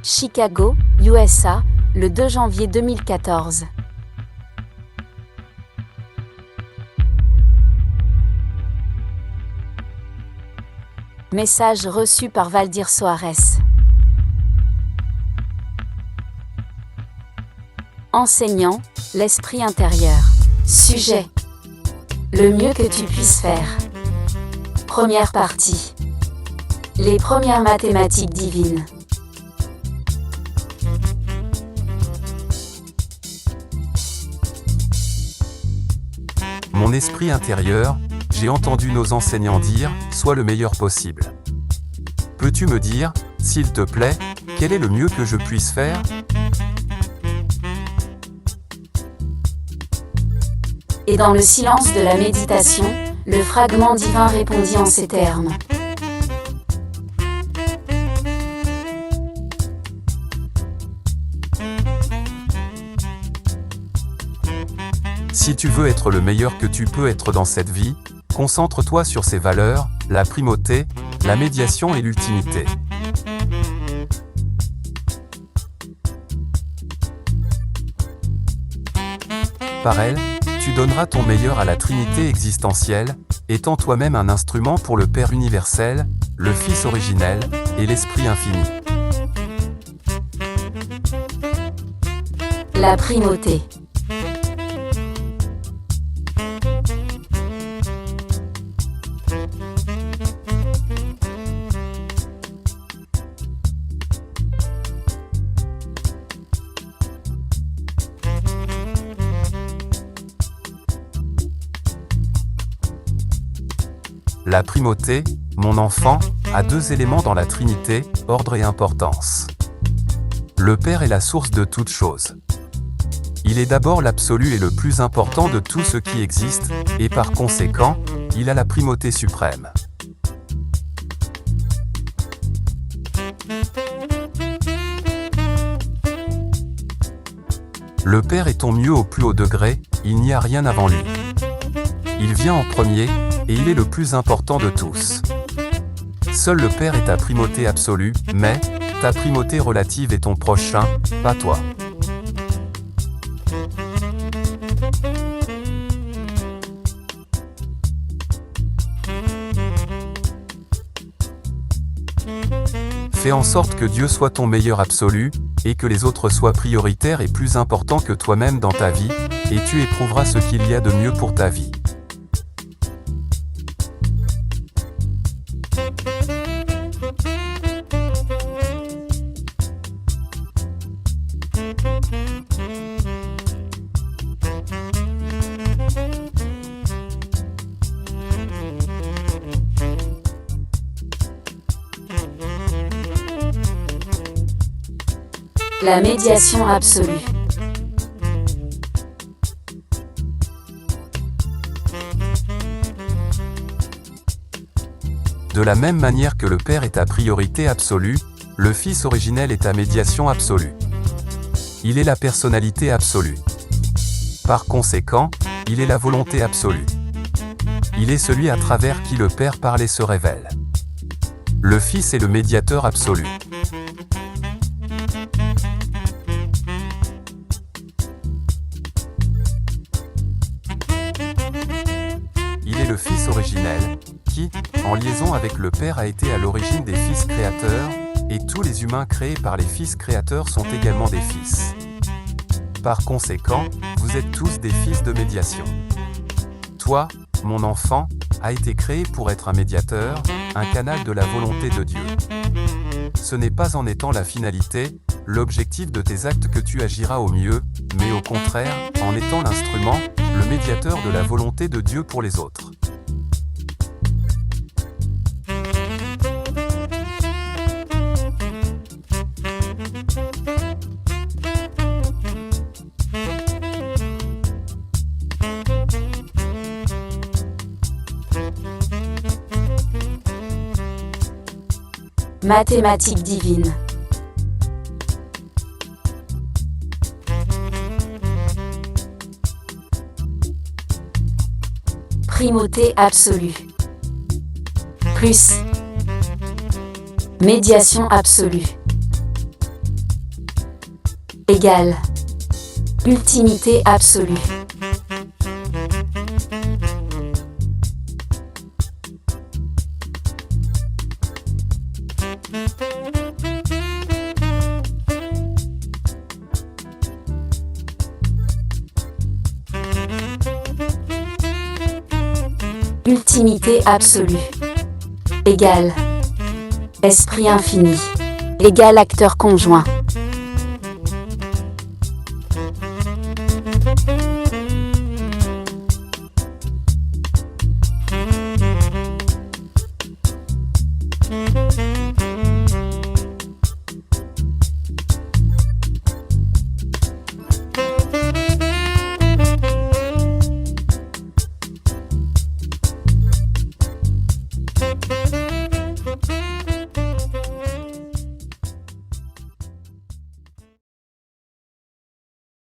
Chicago, USA, le 2 janvier 2014. Message reçu par Valdir Soares. Enseignant, l'esprit intérieur. Sujet: le mieux que tu puisses faire. Première partie: les premières mathématiques divines. Mon esprit intérieur, j'ai entendu nos enseignants dire, sois le meilleur possible. Peux-tu me dire, s'il te plaît, quel est le mieux que je puisse faire? Et dans le silence de la méditation, le fragment divin répondit en ces termes. Si tu veux être le meilleur que tu peux être dans cette vie, concentre-toi sur ces valeurs, la primauté, la médiation et l'ultimité. Par elle, tu donneras ton meilleur à la Trinité existentielle, étant toi-même un instrument pour le Père universel, le Fils originel, et l'Esprit infini. La primauté. La primauté, mon enfant, a deux éléments dans la Trinité, ordre et importance. Le Père est la source de toutes choses. Il est d'abord l'absolu et le plus important de tout ce qui existe, et par conséquent, il a la primauté suprême. Le Père est ton mieux au plus haut degré, il n'y a rien avant lui. Il vient en premier, et il est le plus important de tous. Seul le Père est ta primauté absolue, mais ta primauté relative est ton prochain, pas toi. Fais en sorte que Dieu soit ton meilleur absolu, et que les autres soient prioritaires et plus importants que toi-même dans ta vie, et tu éprouveras ce qu'il y a de mieux pour ta vie. La médiation absolue. De la même manière que le Père est ta priorité absolue, le Fils originel est ta médiation absolue. Il est la personnalité absolue. Par conséquent, il est la volonté absolue. Il est celui à travers qui le Père parle et se révèle. Le Fils est le médiateur absolu. Il est le Fils originel, qui, en liaison avec le Père, a été à l'origine des fils créateurs, et tous les humains créés par les fils créateurs sont également des fils. Par conséquent, vous êtes tous des fils de médiation. Toi, mon enfant, as été créé pour être un médiateur, un canal de la volonté de Dieu. Ce n'est pas en étant la finalité, l'objectif de tes actes que tu agiras au mieux, mais au contraire, en étant l'instrument, le médiateur de la volonté de Dieu pour les autres. Mathématiques divines. Primauté absolue. Plus. Médiation absolue. égale ultimité absolue. Ultimité absolue égale esprit infini égale acteur conjoint.